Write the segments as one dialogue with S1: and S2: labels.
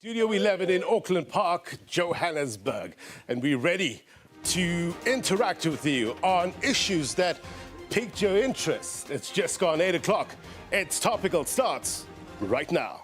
S1: Studio 11 in Auckland Park, Johannesburg, and we're ready to interact with you on issues that piqued your interest. It's just gone 8 o'clock. It's Topical starts right now.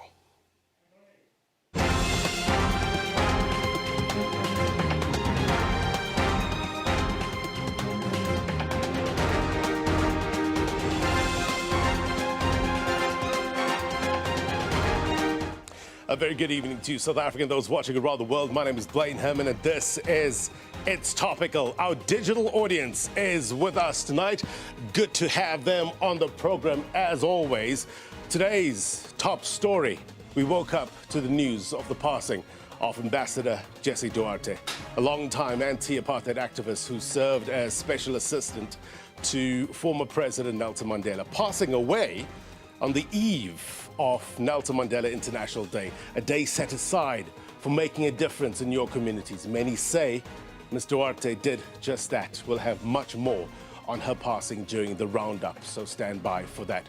S1: A very good evening to South Africa and those watching around the world. My name is Blaine Herman and this is It's Topical. Our digital audience is with us tonight. Good to have them on the program as always. Today's top story. We woke up to the news of the passing of Ambassador Jessie Duarte, a long-time anti-apartheid activist who served as special assistant to former President Nelson Mandela, passing away on the eve of Nelson Mandela International Day, a day set aside for making a difference in your communities. Many say Ms. Duarte did just that. We'll have much more on her passing during the roundup, so stand by for that.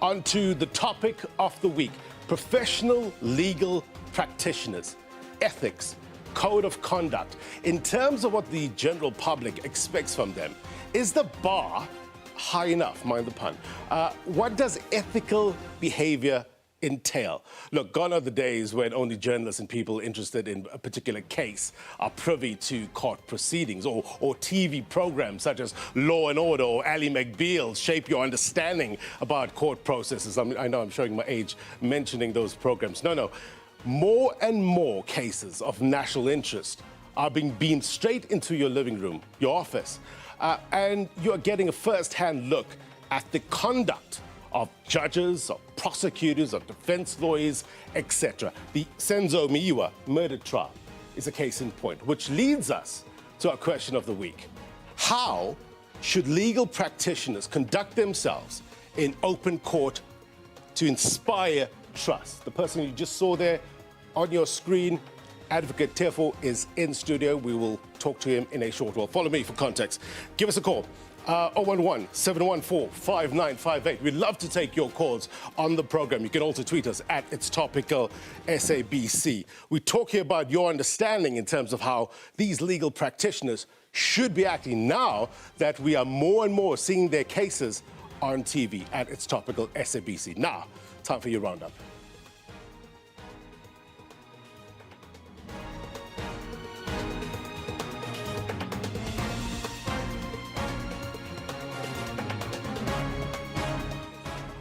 S1: On to the topic of the week, professional legal practitioners, ethics, code of conduct. In terms of what the general public expects from them, is the bar high enough, mind the pun? What does ethical behavior entail? Look, gone are the days when only journalists and people interested in a particular case are privy to court proceedings, or TV programs such as Law and Order or Ally McBeal shape your understanding about court processes. I know I'm showing my age mentioning those programs. No. More and more cases of national interest are being beamed straight into your living room, your office, and you're getting a first-hand look at the conduct of judges, of prosecutors, of defense lawyers, etc. The Senzo Meyiwa murder trial is a case in point, which leads us to our question of the week. How should legal practitioners conduct themselves in open court to inspire trust? The person you just saw there on your screen, Advocate Teffo, is in studio. We will talk to him in a short while. Follow me for context. Give us a call. 011-714-5958. We'd love to take your calls on the program. You can also tweet us at It's Topical SABC. We talk here about your understanding in terms of how these legal practitioners should be acting now that we are more and more seeing their cases on TV at It's Topical SABC. Now, time for your roundup.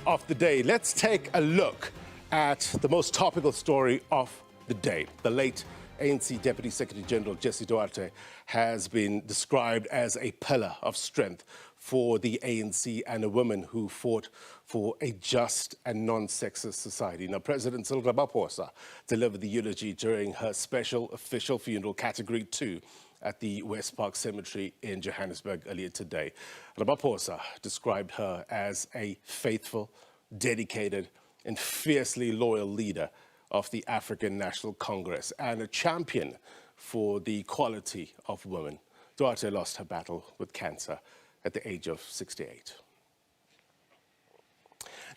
S1: Of the day, let's take a look at the most topical story of the day. The late ANC Deputy Secretary General Jessie Duarte has been described as a pillar of strength for the ANC and a woman who fought for a just and non-sexist society. Now, President Cyril Ramaphosa delivered the eulogy during her special official funeral, Category 2, at the West Park Cemetery in Johannesburg earlier today. Ramaphosa described her as a faithful, dedicated, and fiercely loyal leader of the African National Congress and a champion for the equality of women. Duarte lost her battle with cancer at the age of 68.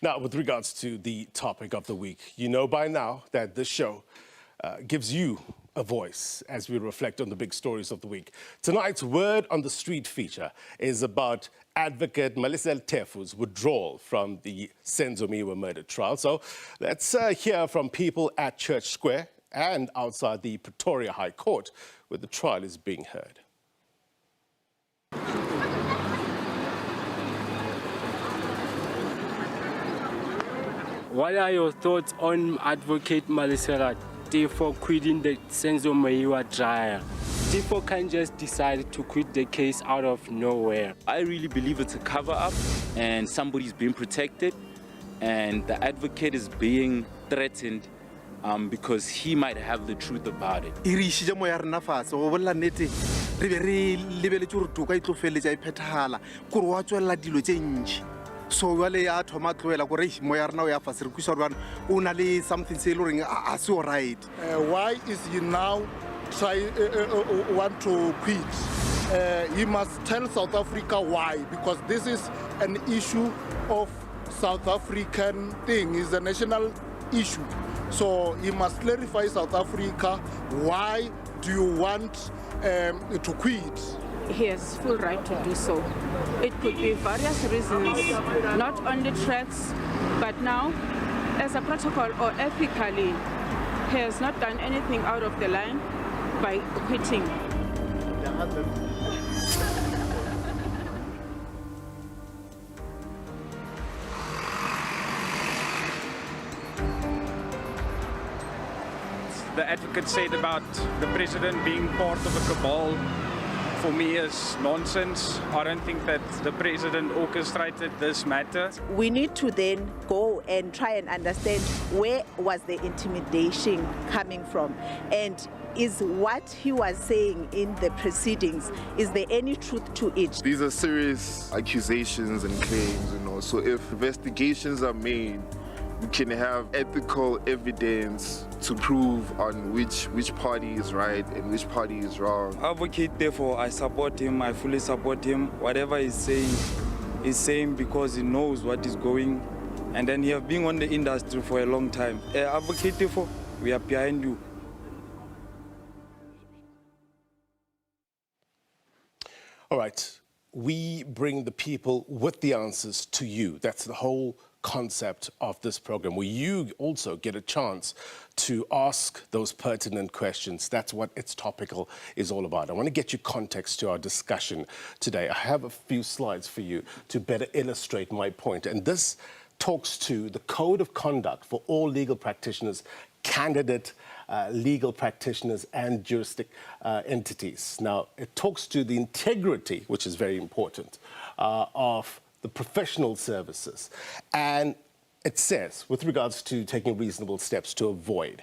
S1: Now, with regards to the topic of the week, you know by now that this show gives you a voice as we reflect on the big stories of the week. Tonight's Word on the Street feature is about Advocate Malesela's withdrawal from the Senzo Meyiwa murder trial. So let's hear from people at Church Square and outside the Pretoria High Court, where the trial is being heard.
S2: What are your thoughts on Advocate Malesela for quitting the Senzo Meyiwa trial? Teffo can't just decide to quit the case out of nowhere.
S3: I really believe it's a cover-up and somebody's being protected and the advocate is being threatened because he might have the truth about it.
S4: So wale ya thoma tloela gore moya rena o ya fase re kwisa rwana o na le something se loreng a se right.
S5: Why is he now want to quit? He must tell South Africa why, because this is an issue of South African thing, is a national issue. So he must clarify South Africa, why do you want to quit?
S6: He has full right to do so. It could be various reasons, not only threats, but now, as a protocol or ethically, he has not done anything out of the line by quitting.
S7: The advocate said about the president being part of a cabal, for me is nonsense. I don't think that the president orchestrated this matter.
S8: We need to then go and try and understand where was the intimidation coming from, and is what he was saying in the proceedings, is there any truth to it?
S9: These are serious accusations and claims, so if investigations are made, we can have ethical evidence to prove on which party is right and which party is wrong.
S7: Advocate, therefore, I support him, I fully support him. Whatever he's saying because he knows what is going, and then he has been on the industry for a long time. Advocate, therefore, we are behind you.
S1: All right, we bring the people with the answers to you. That's the whole concept of this program, where you also get a chance to ask those pertinent questions. That's what It's Topical is all about. I want to get you context to our discussion today. I have a few slides for you to better illustrate my point, and this talks to the code of conduct for all legal practitioners, candidate legal practitioners and juristic entities. Now, it talks to the integrity, which is very important, of the professional services. And it says, with regards to taking reasonable steps to avoid,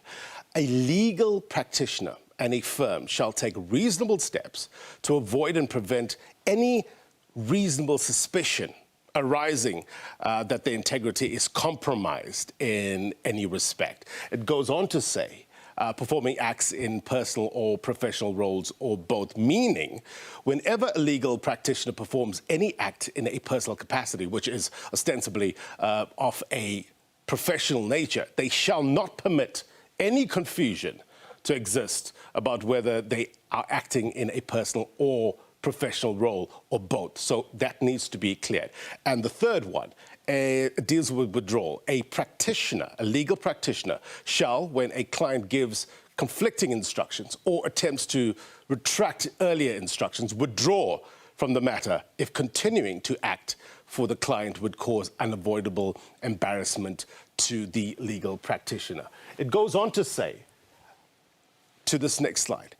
S1: a legal practitioner and a firm shall take reasonable steps to avoid and prevent any reasonable suspicion arising that the integrity is compromised in any respect. It goes on to say, performing acts in personal or professional roles or both, meaning whenever a legal practitioner performs any act in a personal capacity, which is ostensibly of a professional nature, they shall not permit any confusion to exist about whether they are acting in a personal or professional role or both. So that needs to be cleared. And the third one deals with withdrawal. A practitioner, a legal practitioner, shall, when a client gives conflicting instructions or attempts to retract earlier instructions, withdraw from the matter if continuing to act for the client would cause unavoidable embarrassment to the legal practitioner. It goes on to say, to this next slide,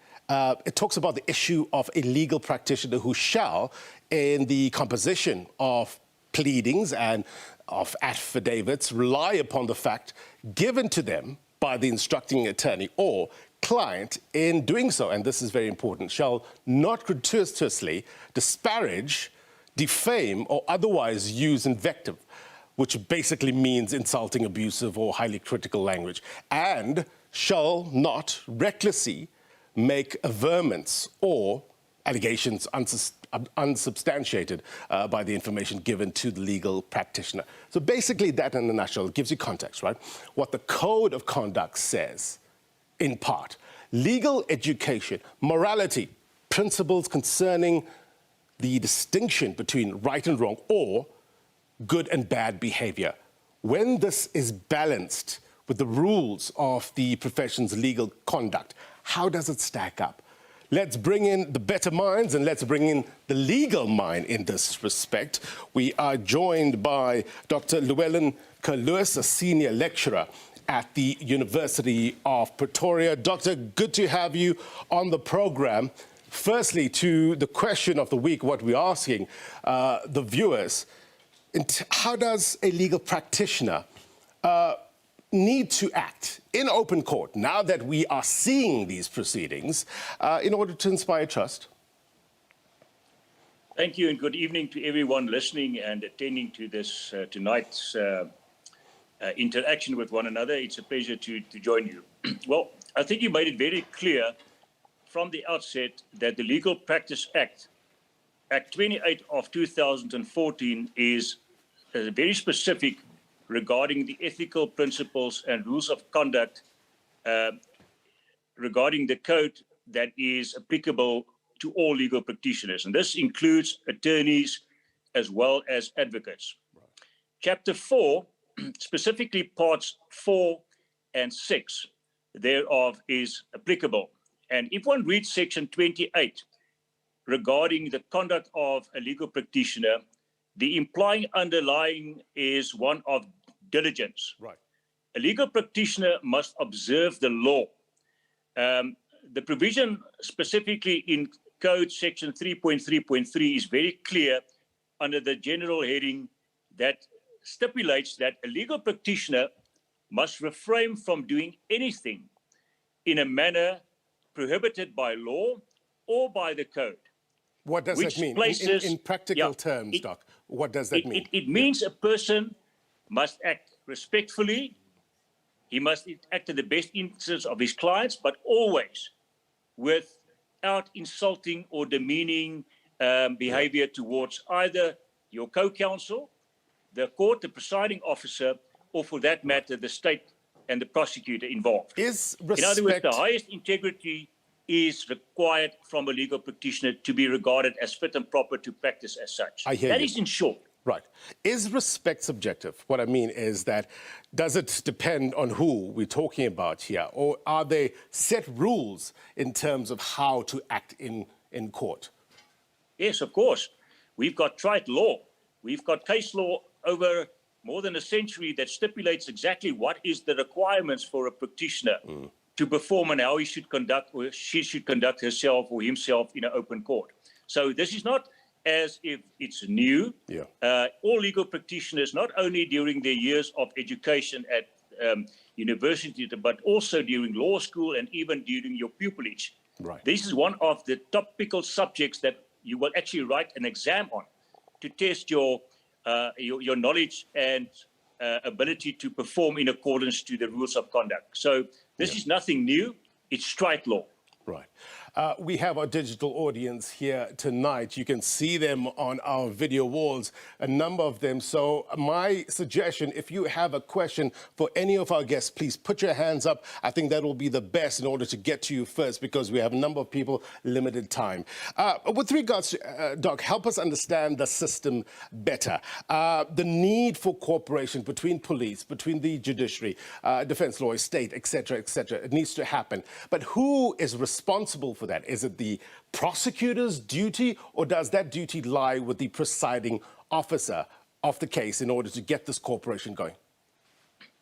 S1: it talks about the issue of a legal practitioner who shall, in the composition of pleadings and of affidavits, rely upon the fact given to them by the instructing attorney or client in doing so, and this is very important, shall not gratuitously disparage, defame, or otherwise use invective, which basically means insulting, abusive, or highly critical language, and shall not recklessly make averments or allegations unsubstantiated by the information given to the legal practitioner. So basically that in a nutshell gives you context, right? What the code of conduct says, in part, legal education, morality, principles concerning the distinction between right and wrong or good and bad behavior. When this is balanced with the rules of the profession's legal conduct, how does it stack up? Let's bring in the better minds and let's bring in the legal mind in this respect. We are joined by Dr. Llewelyn, Curlewis, a senior lecturer at the University of Pretoria. Doctor, good to have you on the program. Firstly, to the question of the week, what we're asking the viewers, how does a legal practitioner need to act in open court now that we are seeing these proceedings in order to inspire trust?
S10: Thank you, and good evening to everyone listening and attending to this tonight's interaction with one another. It's a pleasure to join you. Well, I think you made it very clear from the outset that the Legal Practice Act, Act 28 of 2014, is a very specific regarding the ethical principles and rules of conduct regarding the code that is applicable to all legal practitioners. And this includes attorneys as well as advocates. Right. Chapter 4, specifically parts 4 and 6 thereof is applicable. And if one reads section 28 regarding the conduct of a legal practitioner, the implying underlying is one of diligence. Right. A legal practitioner must observe the law. The provision specifically in Code section 3.3.3 is very clear under the general heading that stipulates that a legal practitioner must refrain from doing anything in a manner prohibited by law or by the code.
S1: What does that mean? In practical terms, Doc, what does that mean?
S10: It means a person must act respectfully. He must act in the best interests of his clients, but always without insulting or demeaning behavior towards either your co-counsel, the court, the presiding officer, or for that matter, the state and the prosecutor involved. In other words, the highest integrity is required from a legal practitioner to be regarded as fit and proper to practice as such. That is in short.
S1: Right. Is respect subjective? What I mean is that does it depend on who we're talking about here, or are there set rules in terms of how to act in court?
S10: Yes, of course. We've got trite law. We've got case law over more than a century that stipulates exactly what is the requirements for a practitioner to perform and how he should conduct or she should conduct herself or himself in an open court. So this is not as if it's new. All legal practitioners, not only during their years of education at university, but also during law school and even during your pupillage. Right. This is one of the topical subjects that you will actually write an exam on to test your knowledge and ability to perform in accordance to the rules of conduct. So this is nothing new. It's strike law.
S1: Right. We have our digital audience here tonight. You can see them on our video walls, a number of them. So my suggestion, if you have a question for any of our guests, please put your hands up. I think that will be the best in order to get to you first, because we have a number of people, limited time. With regards to, Doc, help us understand the system better. The need for cooperation between police, between the judiciary, defense lawyers, state, etc., etc. It needs to happen. But who is responsible for that? Is it the prosecutor's duty, or does that duty lie with the presiding officer of the case in order to get this cooperation going?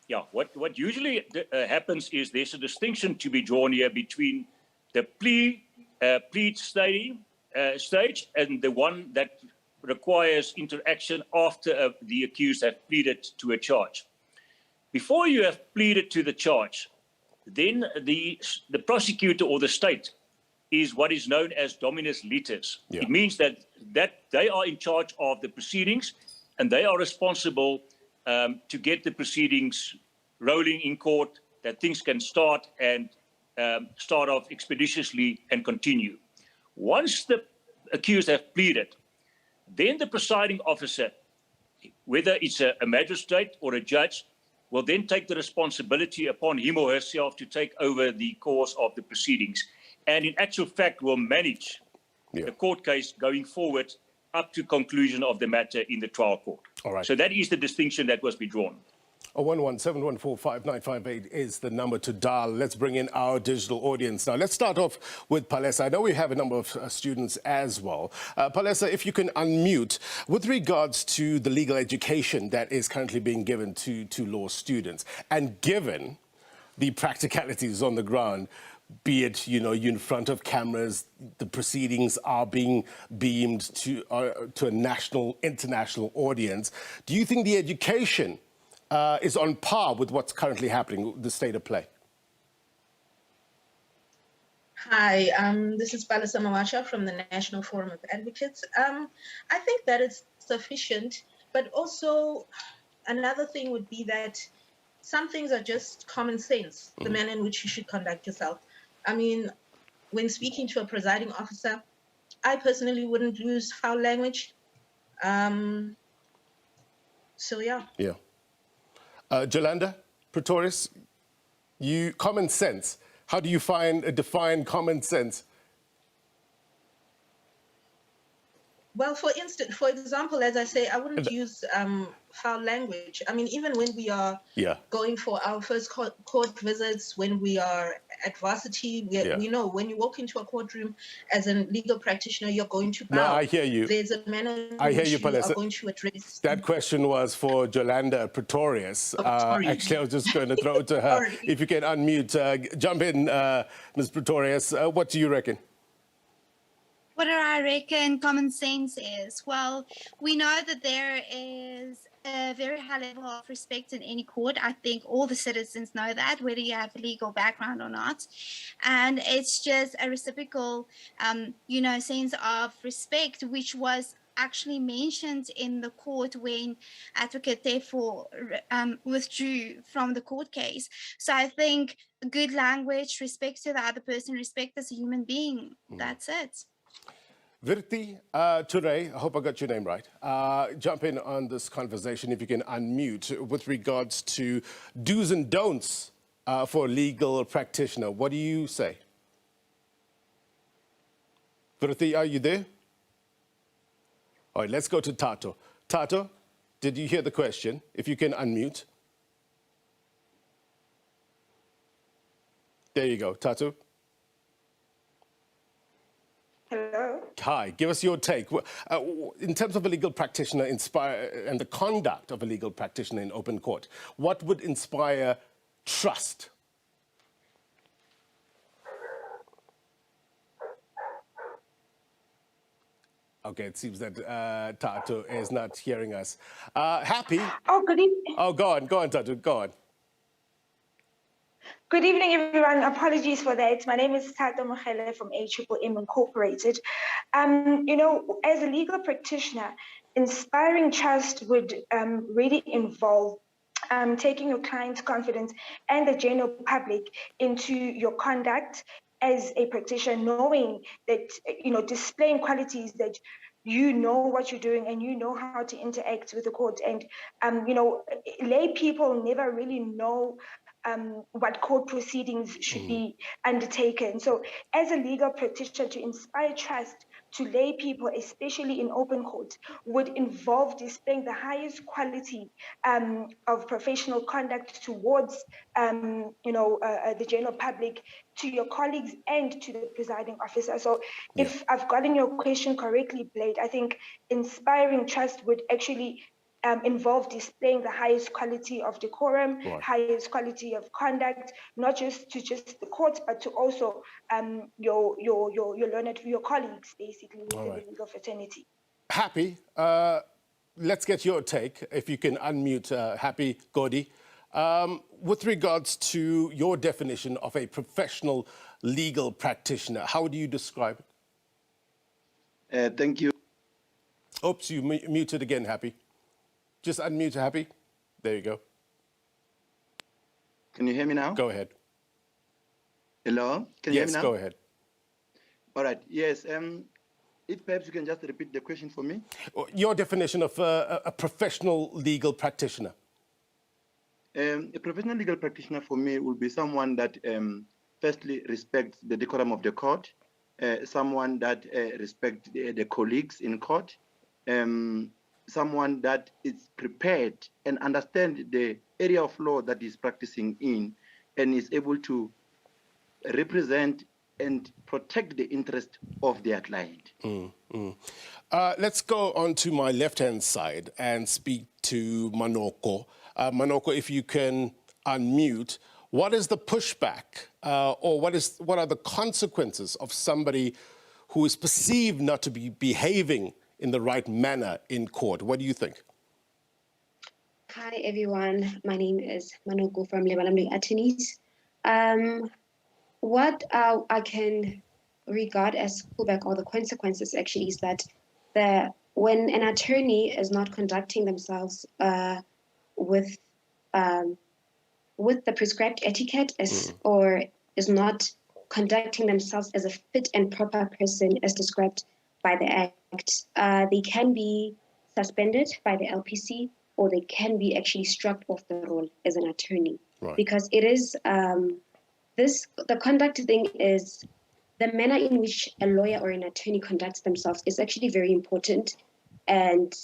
S10: Yeah, what usually happens is there's a distinction to be drawn here between the plead stage and the one that requires interaction after the accused have pleaded to a charge. Before you have pleaded to the charge, then the prosecutor or the state is what is known as dominus litis. It means that they are in charge of the proceedings and they are responsible to get the proceedings rolling in court, that things can start and start off expeditiously and continue. Once the accused have pleaded, then the presiding officer, whether it's a magistrate or a judge, will then take the responsibility upon him or herself to take over the course of the proceedings. And in actual fact, will manage the court case going forward up to conclusion of the matter in the trial court.
S1: All right.
S10: So that is the distinction that must be drawn.
S1: 011-714-5958 is the number to dial. Let's bring in our digital audience now. Let's start off with Malesela. I know we have a number of students as well. Malesela, if you can unmute, with regards to the legal education that is currently being given to law students, and given the practicalities on the ground, be it, you know, in front of cameras, the proceedings are being beamed to a national, international audience. Do you think the education is on par with what's currently happening, the state of play?
S11: Hi, this is Malesela from the National Forum of Advocates. I think that it's sufficient, but also another thing would be that some things are just common sense, the manner in which you should conduct yourself. I mean, when speaking to a presiding officer, I personally wouldn't use foul language. So, yeah.
S1: Yeah. Jolanda, Pretorius, common sense. How do you define common sense?
S11: Well, for example, as I say, I wouldn't use foul language. I mean, even when we are going for our first court visits, when we are at varsity, we know when you walk into a courtroom as a legal practitioner, you're going to bow.
S1: No, I hear you.
S11: There's a manner in
S1: I hear
S11: which
S1: you,
S11: you are
S1: Malesela.
S11: going to address.
S1: That question was for Jolanda Pretorius. Actually, I was just going to throw it to her. If you can unmute, jump in, Ms. Pretorius. What do you reckon?
S12: What do I reckon common sense is? Well, we know that there is a very high level of respect in any court. I think all the citizens know that, whether you have a legal background or not. And it's just a reciprocal, sense of respect, which was actually mentioned in the court when Advocate Teffo withdrew from the court case. So I think good language, respect to the other person, respect as a human being. That's it.
S1: Virti Ture, I hope I got your name right. Jump in on this conversation if you can unmute with regards to do's and don'ts for a legal practitioner. What do you say? Virti, are you there? All right, let's go to Tato. Tato, did you hear the question? If you can unmute. There you go, Tato.
S13: Hello.
S1: Hi, give us your take. In terms of a legal practitioner and the conduct of a legal practitioner in open court, what would inspire trust? Okay, it seems that Tato is not hearing us. Happy?
S13: Oh, good evening.
S1: Oh, go on, Tato, go on.
S13: Good evening, everyone. Apologies for that. My name is Theo Mapheto from AMM Incorporated. As a legal practitioner, inspiring trust would really involve taking your client's confidence and the general public into your conduct as a practitioner, knowing that, displaying qualities that you know what you're doing and you know how to interact with the court. And, lay people never really know what court proceedings should be undertaken. So as a legal practitioner, to inspire trust to lay people, especially in open court, would involve displaying the highest quality of professional conduct towards, the general public, to your colleagues and to the presiding officer. So if I've gotten your question correctly, Blade, I think inspiring trust would actually involve displaying the highest quality of decorum, highest quality of conduct, not just to the court, but to also your colleagues, basically, within the legal fraternity.
S1: Happy, let's get your take, if you can unmute Happy Godi. With regards to your definition of a professional legal practitioner, how do you describe
S14: it? Thank you.
S1: Oops, you muted again, Happy. Just unmute, Happy. There you go.
S14: Can you hear me now?
S1: Go ahead.
S14: Hello? Can you hear me now?
S1: Yes, go ahead.
S14: All right. Yes. If perhaps you can just repeat the question for me.
S1: Your definition of a professional legal practitioner.
S14: A professional legal practitioner for me would be someone that firstly respects the decorum of the court, someone that respects the colleagues in court, someone that is prepared and understands the area of law that is practicing in and is able to represent and protect the interest of their client.
S1: Let's go on to my left-hand side and speak to Manoko. Manoko, if you can unmute, what is the pushback or what are the consequences of somebody who is perceived not to be behaving in the right manner in court? What do you think?
S15: Hi, everyone. My name is Manoko from Llewelyn Attorneys. What I can regard as pullback or the consequences actually is that when an attorney is not conducting themselves with the prescribed etiquette or is not conducting themselves as a fit and proper person as described by the Act, they can be suspended by the LPC or they can be actually struck off the role as an attorney.
S1: Right.
S15: Because it is, the conduct thing is, the manner in which a lawyer or an attorney conducts themselves is actually very important, and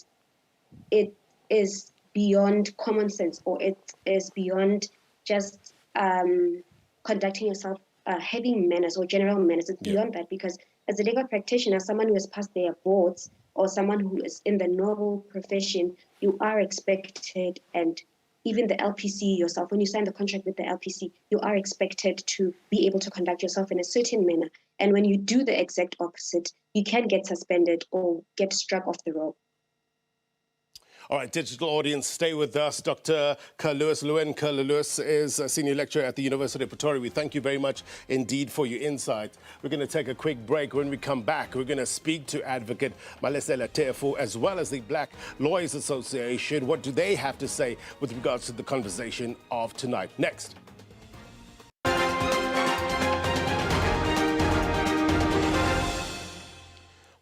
S15: it is beyond common sense, or it is beyond just conducting yourself, having manners or general manners. It's beyond that, because as a legal practitioner, someone who has passed their boards or someone who is in the noble profession, you are expected, and even the LPC yourself, when you sign the contract with the LPC, you are expected to be able to conduct yourself in a certain manner. And when you do the exact opposite, you can get suspended or get struck off the roll.
S1: All right, digital audience, stay with us. Dr. Curlewis, Llewelyn Curlewis is a senior lecturer at the University of Pretoria. We thank you very much indeed for your insight. We're going to take a quick break. When we come back, we're going to speak to Advocate Malesela Teffo as well as the Black Lawyers Association. What do they have to say with regards to the conversation of tonight? Next.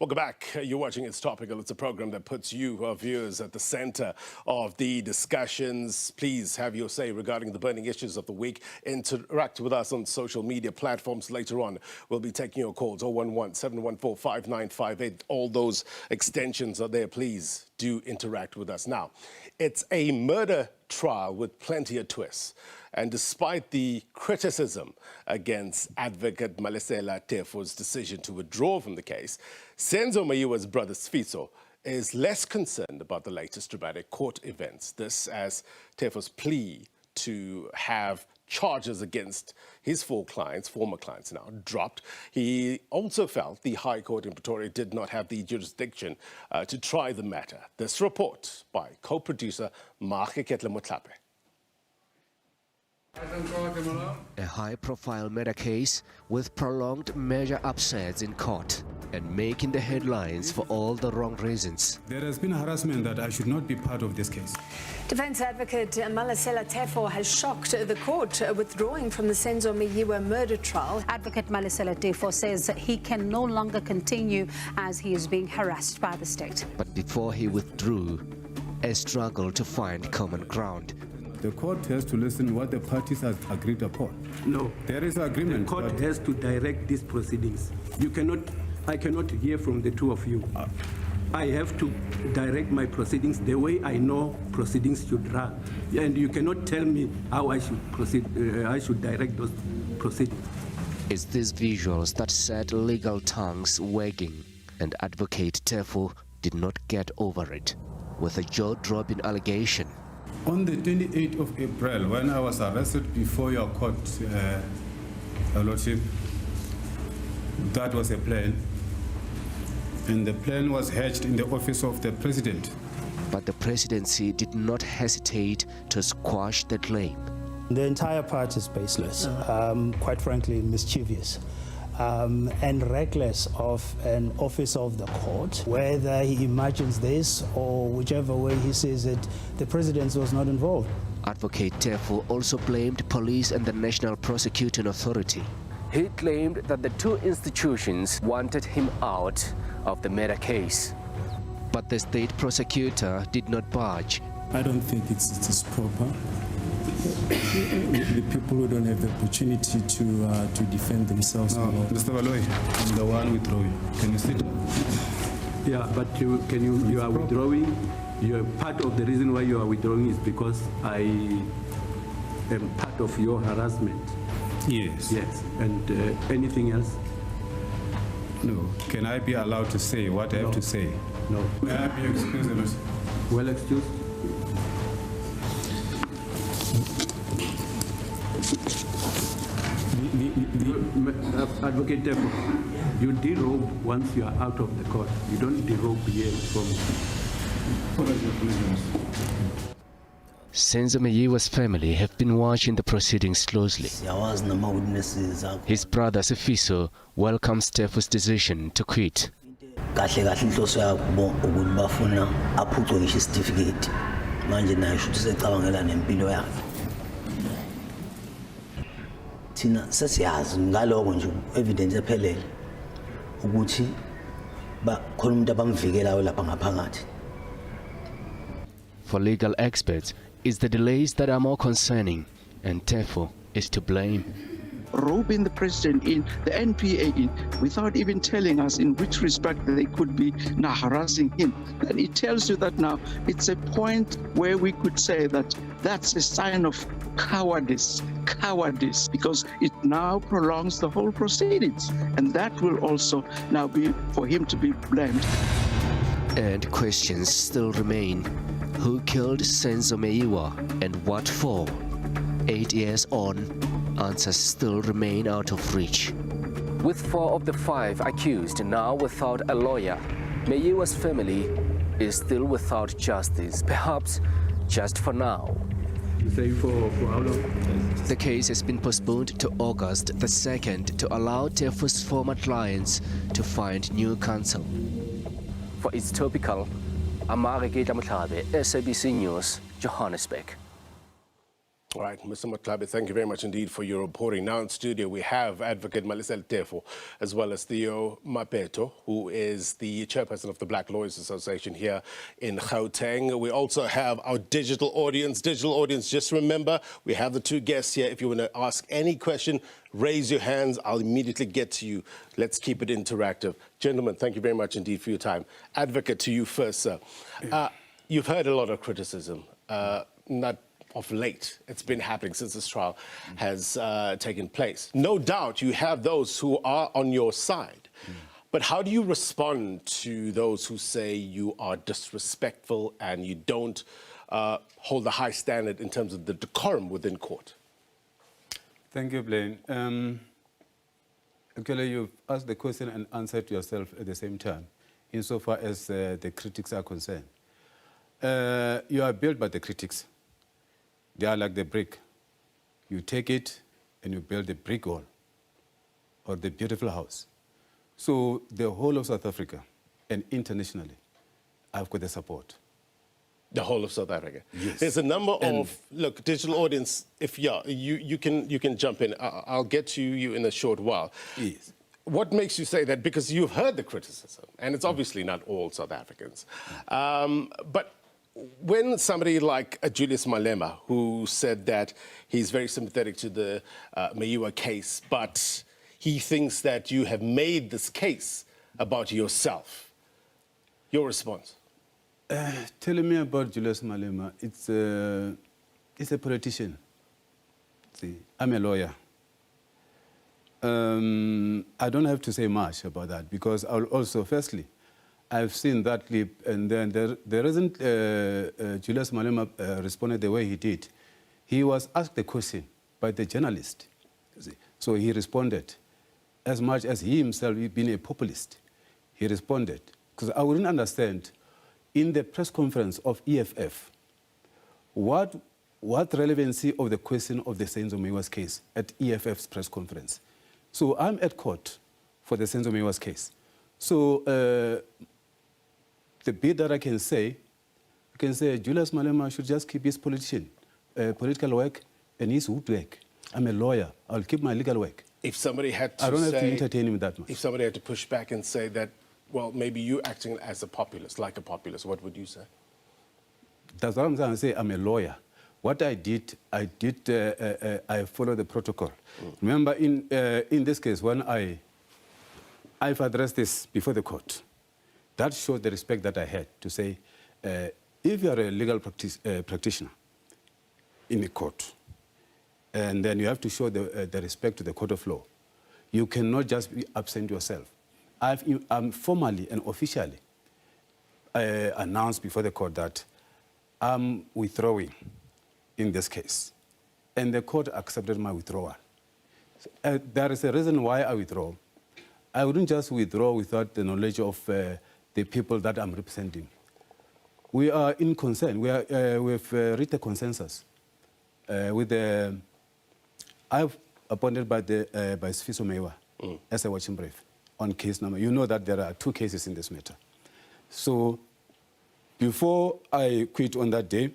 S1: Welcome back. You're watching It's Topical. It's a program that puts you, our viewers, at the center of the discussions. Please have your say regarding the burning issues of the week. Interact with us on social media platforms. Later on, we'll be taking your calls. 011-714-5958. All those extensions are there. Please do interact with us. Now, it's a murder trial with plenty of twists. And despite the criticism against Advocate Malesela Teffo's decision to withdraw from the case, Senzo Meyiwa's brother Teffo is less concerned about the latest dramatic court events. This as Teffo's plea to have charges against his former clients now, dropped. He also felt the High Court in Pretoria did not have the jurisdiction to try the matter. This report by co-producer Maheketla Motlape.
S16: A high-profile murder case with prolonged major upsets in court and making the headlines for all the wrong reasons.
S17: There has been harassment that I should not be part of this case.
S18: Defence advocate Malesela Teffo has shocked the court, withdrawing from the Senzo Meyiwa murder trial. Advocate Malesela Teffo says he can no longer continue as he is being harassed by the state.
S16: But before he withdrew, a struggle to find common ground.
S17: The court has to listen what the parties have agreed upon.
S19: No.
S17: There is agreement.
S19: The court has to direct these proceedings. I cannot hear from the two of you. I have to direct my proceedings the way I know proceedings should run. And you cannot tell me how I should proceed. I should direct those proceedings.
S16: It's these visuals that set legal tongues wagging, and Advocate Teffo did not get over it, with a jaw-dropping allegation.
S17: On the 28th of April, when I was arrested before your court, Lordship, that was a plan. And the plan was hatched in the office of the president.
S16: But the presidency did not hesitate to squash the claim.
S20: The entire part is baseless, quite frankly mischievous, and reckless of an officer of the court. Whether he imagines this or whichever way he says it, the presidency was not involved.
S16: Advocate Teffo also blamed police and the National Prosecuting Authority. He claimed that the two institutions wanted him out of the murder case. But the state prosecutor did not budge.
S17: I don't think it's proper. The people who don't have the opportunity to defend themselves. No, Mr. Valoy, I'm the one withdrawing. Can you sit?
S19: Yeah, but you are withdrawing. You are part of the reason why you are withdrawing is because I am part of your harassment.
S17: Yes.
S19: Yes. And anything else?
S17: No. Can I be allowed to say what I have to say?
S19: No.
S17: May I be excused?
S19: Well excused. Advocate Teffo, you derobe once you are out of the court. You don't derobe here from.
S16: Senzo Meyiwa's family have been watching the proceedings closely. His brother Teffo welcomes Teffo's decision to quit.
S21: Thina sesiyazi ngaloko nje evidence ephelele ukuthi khona umuntu abamvikelayo lapha ngaphakathi.
S16: For legal experts, it's the delays that are more concerning, and Teffo is to blame.
S2: Roping the president in, the NPA in, without even telling us in which respect they could be now harassing him. And it tells you that now it's a point where we could say that that's a sign of cowardice, because it now prolongs the whole proceedings. And that will also now be for him to be blamed.
S16: And questions still remain. Who killed Senzo Meyiwa and what for? 8 years on, answers still remain out of reach. With 4 of the 5 accused now without a lawyer, Meyiwa's family is still without justice, perhaps just for now.
S19: Say for how long?
S16: The case has been postponed to August the 2nd to allow Teffo's former clients to find new counsel. For its Topical, Amareke Damutlabe, SABC News, Johannesburg.
S1: All right, Mr. Motlabe, thank you very much indeed for your reporting. Now in studio, we have Advocate Malesela Teffo, as well as Theo Mapheto, who is the chairperson of the Black Lawyers Association here in Gauteng. We also have our digital audience. Just remember, we have the 2 guests here. If you want to ask any question, raise your hands. I'll immediately get to you. Let's keep it interactive. Gentlemen, thank you very much indeed for your time. Advocate, to you first, sir. You've heard a lot of criticism, not of late. It's been happening since this trial has taken place. No doubt you have those who are on your side. But how do you respond to those who say you are disrespectful and you don't hold a high standard in terms of the decorum within court?
S17: Thank you, Blaine. Actually, you've asked the question and answered yourself at the same time, insofar as the critics are concerned. You are built by the critics. They are like the brick. You take it and you build the brick wall or the beautiful house. So the whole of South Africa and internationally, I've got the support.
S1: The whole of South Africa.
S17: Yes.
S1: There's a number of, look, digital audience, if you can jump in. I'll get to you in a short while.
S17: Yes.
S1: What makes you say that? Because you've heard the criticism, and it's obviously not all South Africans. But when somebody like Julius Malema, who said that he's very sympathetic to the Meyiwa case, but he thinks that you have made this case about yourself, your response?
S17: Telling me about Julius Malema, it's a politician. See, I'm a lawyer. I don't have to say much about that because I'll also, firstly, I've seen that clip, and then there isn't Julius Malema responded the way he did. He was asked the question by the journalist, so he responded. As much as he himself being a populist, he responded. Because I wouldn't understand, in the press conference of EFF, what relevancy of the question of the Senzo Meyiwa's case at EFF's press conference? So I'm at court for the Senzo Meyiwa's case. So the bit that I can say Julius Malema should just keep his political work and his woodwork. I'm a lawyer. I'll keep my legal work.
S1: If somebody had to
S17: I don't have to entertain him that much.
S1: If somebody had to push back and say that, well, maybe you acting as a populist, like a populist, what would you say?
S17: That's what I'm going to say. I'm a lawyer. What I did, I followed the protocol. Remember, in this case, when I've addressed this before the court, that showed the respect that I had to say, if you are a legal practitioner in a court, and then you have to show the respect to the court of law, you cannot just be absent yourself. I'm formally and officially announced before the court that I'm withdrawing in this case. And the court accepted my withdrawal. There is a reason why I withdraw. I wouldn't just withdraw without the knowledge of the people that I'm representing. We are in concern. We've reached a consensus with the. I've appointed by Senzo Meyiwa as a watching brief on case number. You know that there are 2 cases in this matter. So before I quit on that day,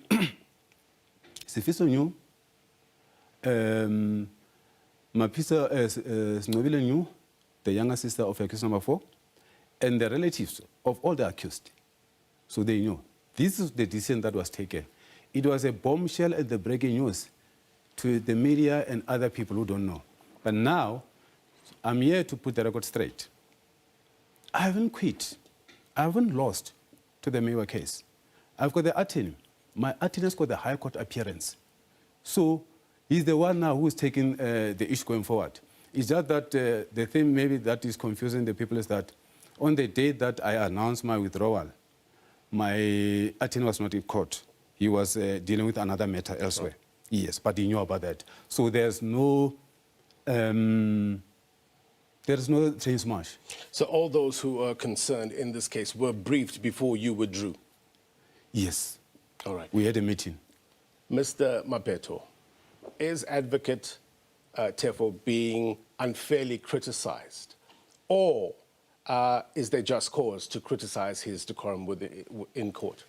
S17: Senzo knew, Llewelyn knew, the younger sister of accused number 4, and the relatives of all the accused. So they knew. This is the decision that was taken. It was a bombshell at the breaking news to the media and other people who don't know. But now, I'm here to put the record straight. I haven't quit. I haven't lost to the Meyiwa case. I've got the attorney. My attorney's got the High Court appearance. So he's the one now who's taking the issue going forward. It's just that the thing maybe that is confusing the people is that on the day that I announced my withdrawal, my attorney was not in court. He was dealing with another matter elsewhere. Oh. Yes, but he knew about that. So there's no change much.
S1: So all those who are concerned in this case were briefed before you withdrew?
S17: Yes.
S1: All right.
S17: We had a meeting.
S1: Mr. Mapheto, is Advocate Teffo being unfairly criticized, or is there just cause to criticize his decorum in court?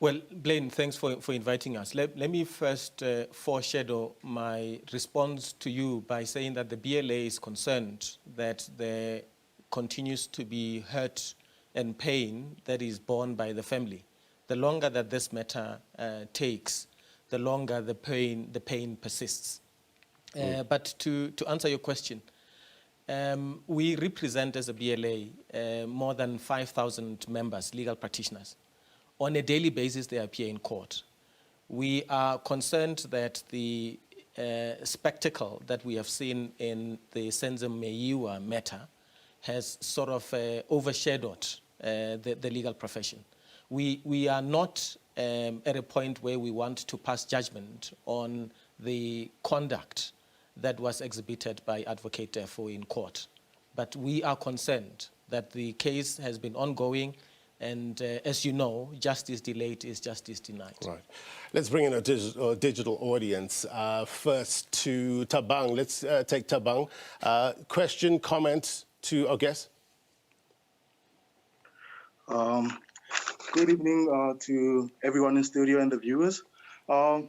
S3: Well, Blaine, thanks for inviting us. Let me first foreshadow my response to you by saying that the BLA is concerned that there continues to be hurt and pain that is borne by the family. The longer that this matter takes, the longer the pain persists. But to answer your question, we represent as a BLA more than 5,000 members, legal practitioners. On a daily basis, they appear in court. We are concerned that the spectacle that we have seen in the Senzo Meyiwa matter has sort of overshadowed the legal profession. We are not at a point where we want to pass judgment on the conduct that was exhibited by Advocate Teffo in court. But we are concerned that the case has been ongoing, and as you know, justice delayed is justice denied.
S1: Right. Let's bring in a digital audience. First to Tabang. Let's take Tabang. Question, comment to our guest?
S22: Good evening to everyone in studio and the viewers. Earlier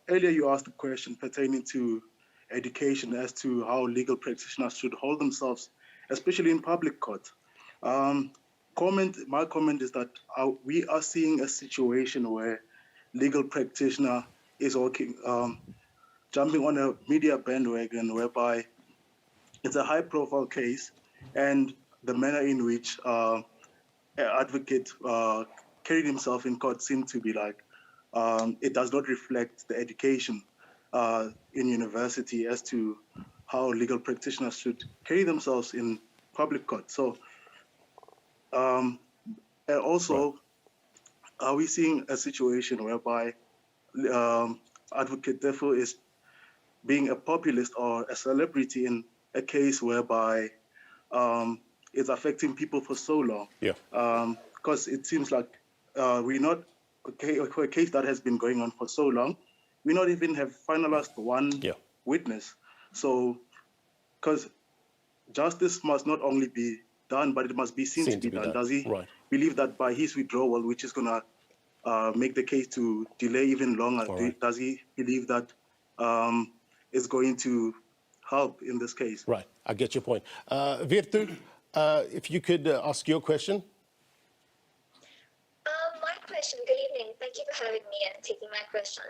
S22: you asked a question pertaining to education as to how legal practitioners should hold themselves, especially in public court. My comment is that we are seeing a situation where legal practitioner is jumping on a media bandwagon whereby it's a high-profile case, and the manner in which advocate carried himself in court seemed to be like it does not reflect the education in university as to how legal practitioners should carry themselves in public court. So also, are we seeing a situation whereby Advocate Teffo is being a populist or a celebrity in a case whereby it's affecting people for so long?
S1: Yeah.
S22: Because it seems like we're not, for a case that has been going on for so long, we not even have finalized one witness. So, because justice must not only be done, but it must be seen to be done. Does he believe that by his withdrawal, which is going to make the case to delay even longer, does he believe that is going to help in this case?
S1: Right, I get your point. Virtu, if you could ask your question.
S23: My question, good evening. Thank you for having me and taking my question.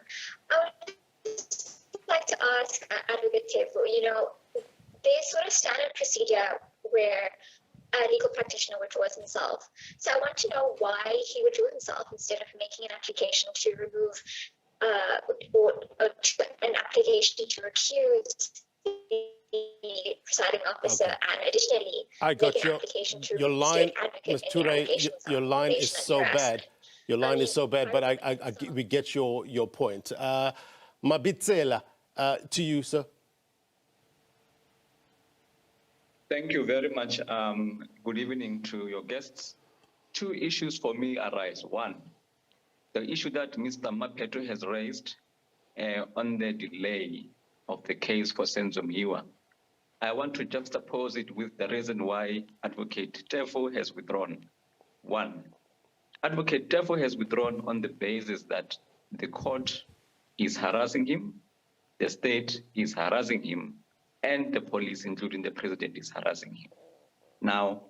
S23: I would just like to ask Advocate Teffo, there's sort of standard procedure where a legal practitioner withdraws himself. So I want to know why he withdrew himself instead of making an application to remove an application to recuse the presiding officer, and additionally,
S1: I got
S23: make an application to
S1: your line,
S23: Ms.
S1: Ture, your line is so bad. Your line is so bad, but we get your point. Malesela, to you, sir.
S24: Thank you very much. Good evening to your guests. Two issues for me arise. One, the issue that Mr. Mapheto has raised on the delay of the case for Senzo Meyiwa. I want to juxtapose it with the reason why Advocate Teffo has withdrawn. One, Advocate Teffo has withdrawn on the basis that the court is harassing him, the state is harassing him, and the police, including the president, is harassing him. Now,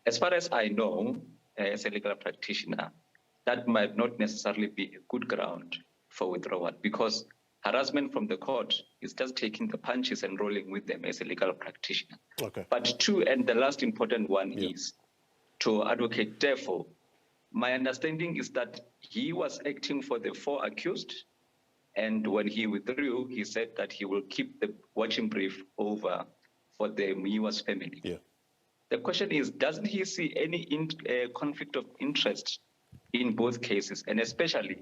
S24: as far as I know, as a legal practitioner, that might not necessarily be a good ground for withdrawal, because harassment from the court is just taking the punches and rolling with them as a legal practitioner.
S1: Okay.
S24: But two, and the last important one is to Advocate Teffo. My understanding is that he was acting for the 4 accused, and when he withdrew, he said that he will keep the watching brief over for the Meyiwa's family.
S1: Yeah.
S24: The question is, doesn't he see any conflict of interest in both cases, and especially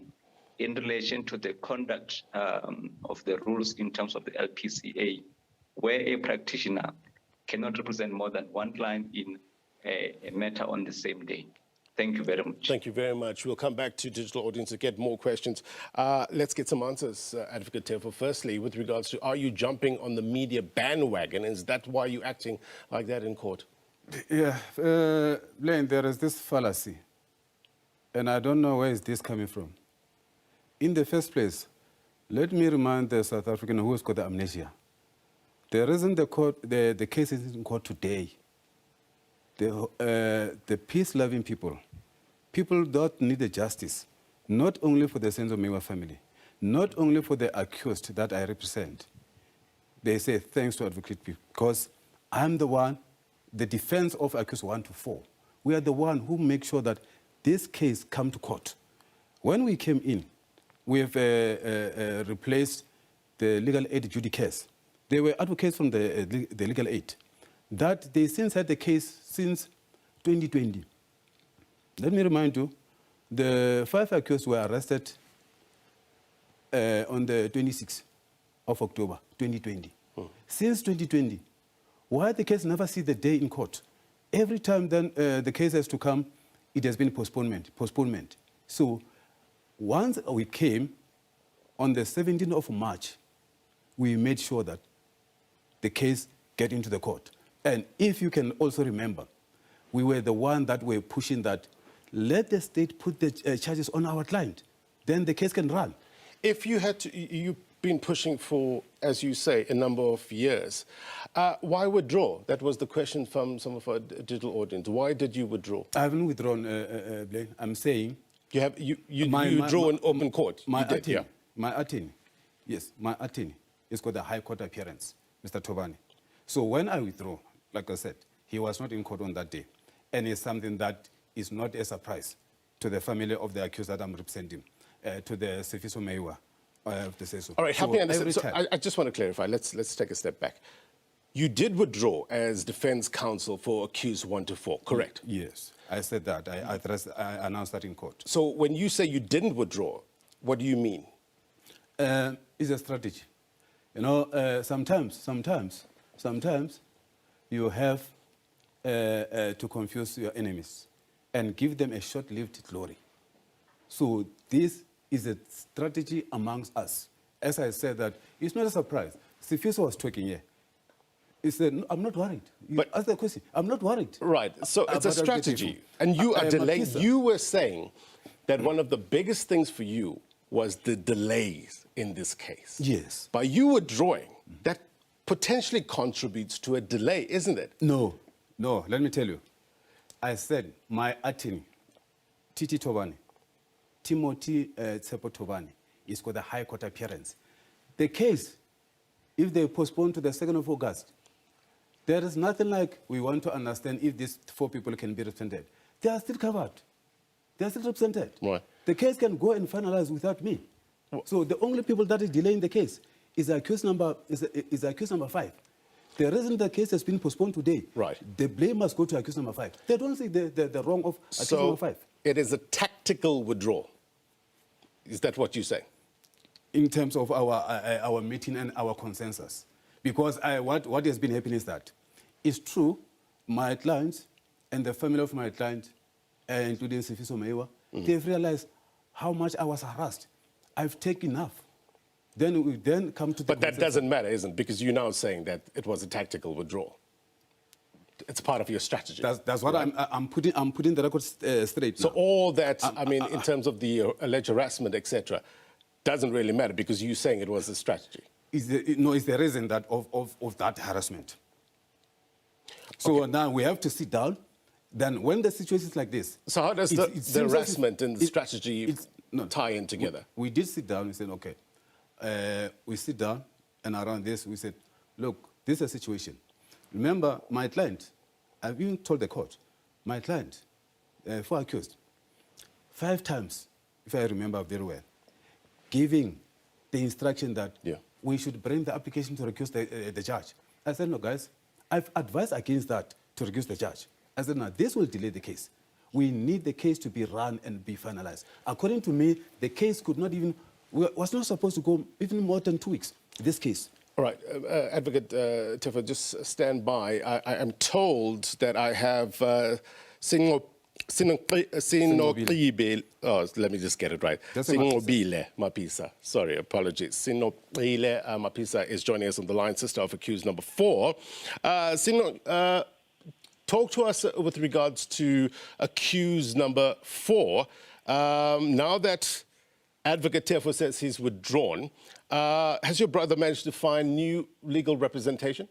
S24: in relation to the conduct of the rules in terms of the LPCA, where a practitioner cannot represent more than one client in a matter on the same day? Thank you very much.
S1: Thank you very much. We'll come back to digital audience to get more questions. Let's get some answers, Advocate Teffo. Firstly, with regards to, are you jumping on the media bandwagon? Is that why you're acting like that in court?
S17: Yeah, Blaine, there is this fallacy, and I don't know where is this coming from. In the first place, let me remind the South African who has got the amnesia. The reason the case is in court today, the peace-loving people that need the justice, not only for the Senzo Meyiwa family, not only for the accused that I represent. They say thanks to Advocate P, because I'm the one, the defense of accused 1 to 4. We are the one who make sure that this case come to court. When we came in, we have replaced the legal aid judicators. They were advocates from the legal aid that they since had the case since 2020. Let me remind you, the 5 accused were arrested on the 26th of October 2020. Since 2020, why the case never see the day in court? Every time then the case has to come, it has been postponement. So once we came on the 17th of March, we made sure that the case get into the court. And if you can also remember, we were the one that were pushing that, let the state put the charges on our client, then the case can run.
S1: If you had to, you've been pushing for, as you say, a number of years. Why withdraw? That was the question from some of our digital audience. Why did you withdraw?
S17: I haven't withdrawn, Blaine. I'm saying...
S1: You draw an open court?
S17: My attorney, yes, my attorney is got a high court appearance, Mr. Tobani. So when I withdraw, like I said, he was not in court on that day. And it's something that is not a surprise to the family of the accused that I'm representing, to the Senzo Meyiwa of the Senzo.
S1: All right, help me understand. So I just want to clarify. Let's take a step back. You did withdraw as defense counsel for accused 1 to 4, correct?
S17: Yes, I said that. I announced that in court.
S1: So when you say you didn't withdraw, what do you mean?
S17: It's a strategy. You know, sometimes you have to confuse your enemies and give them a short-lived glory. So this is a strategy amongst us. As I said, that it's not a surprise. Senzo was talking here. He said, I'm not worried. But ask the question. I'm not worried.
S1: Right. So it's a strategy. And you are delaying. You were saying that one of the biggest things for you was the delays in this case.
S17: Yes.
S1: By you withdrawing, that potentially contributes to a delay, isn't it?
S17: No. Let me tell you. I said my attorney, Timothy Tsepo Tobani, is got a high court appearance. The case, if they postpone to the 2nd of August, there is nothing like we want to understand if these 4 people can be represented. They are still covered. They are still represented.
S1: Right.
S17: The case can go and finalize without me. So the only people that is delaying the case is accused number 5. The reason the case has been postponed today,
S1: right,
S17: the blame must go to accused number 5. They don't see the wrong of accused number 5.
S1: It is a tactical withdrawal. Is that what you say?
S17: In terms of our meeting and our consensus. Because what has been happening is that it's true, my clients and the family of my client, including Senzo Meyiwa, they've realized how much I was harassed. I've taken enough. Then we come to the
S1: But that doesn't matter, isn't it? Because you're now saying that it was a tactical withdrawal. It's part of your strategy.
S17: That's what I'm putting the record straight.
S1: So all that, in terms of the alleged harassment, etc., doesn't really matter because you're saying it was a strategy.
S17: Is the reason that of that harassment. So now we have to sit down then when the situation is like this...
S1: So how does the harassment and the strategy tie in together?
S17: We did sit down and said, okay, we sit down, and around this we said, look, this is a situation. Remember, my client, I've even told the court, my client, for accused, 5 times, if I remember very well, giving the instruction that we should bring the application to recuse the judge. I said, no, guys, I've advised against that to recuse the judge. I said, no, this will delay the case. We need the case to be run and be finalized. According to me, the case could not even, was not supposed to go even more than 2 weeks, this case.
S1: All right, Advocate Teffo, just stand by. I am told that I have Sinobile, let me just get it right. Sinobile Mapisa. Sorry, apologies. Sinobile Mapisa is joining us on the line, sister of accused number 4. Talk to us with regards to accused number 4. Now that Advocate Teffo says he's withdrawn, has your brother managed to find new legal representation?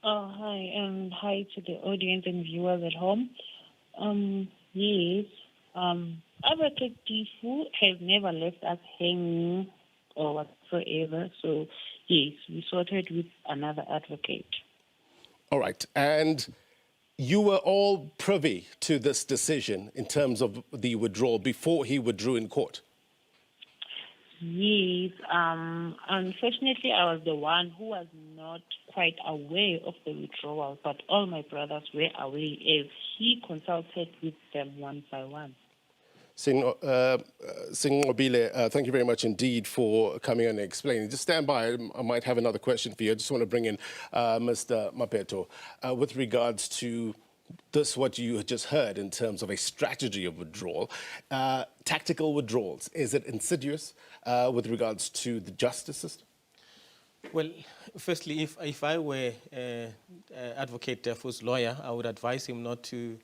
S4: Oh, hi, and hi to the audience and viewers at home. Yes, Advocate Teffo has never left us hanging or whatsoever. So, yes, we sorted with another advocate.
S1: All right, and you were all privy to this decision in terms of the withdrawal before he withdrew in court?
S4: Yes, unfortunately, I was the one who was not quite aware of the withdrawal, but all my brothers were aware as he consulted with them one by one.
S1: Sinobile, thank you very much indeed for coming and explaining. Just stand by, I might have another question for you. I just want to bring in Mr. Mapheto. With regards to this, what you just heard in terms of a strategy of withdrawal, tactical withdrawals, is it insidious with regards to the justice system?
S3: Well, firstly, if I were Advocate Teffo's lawyer, I would advise him not to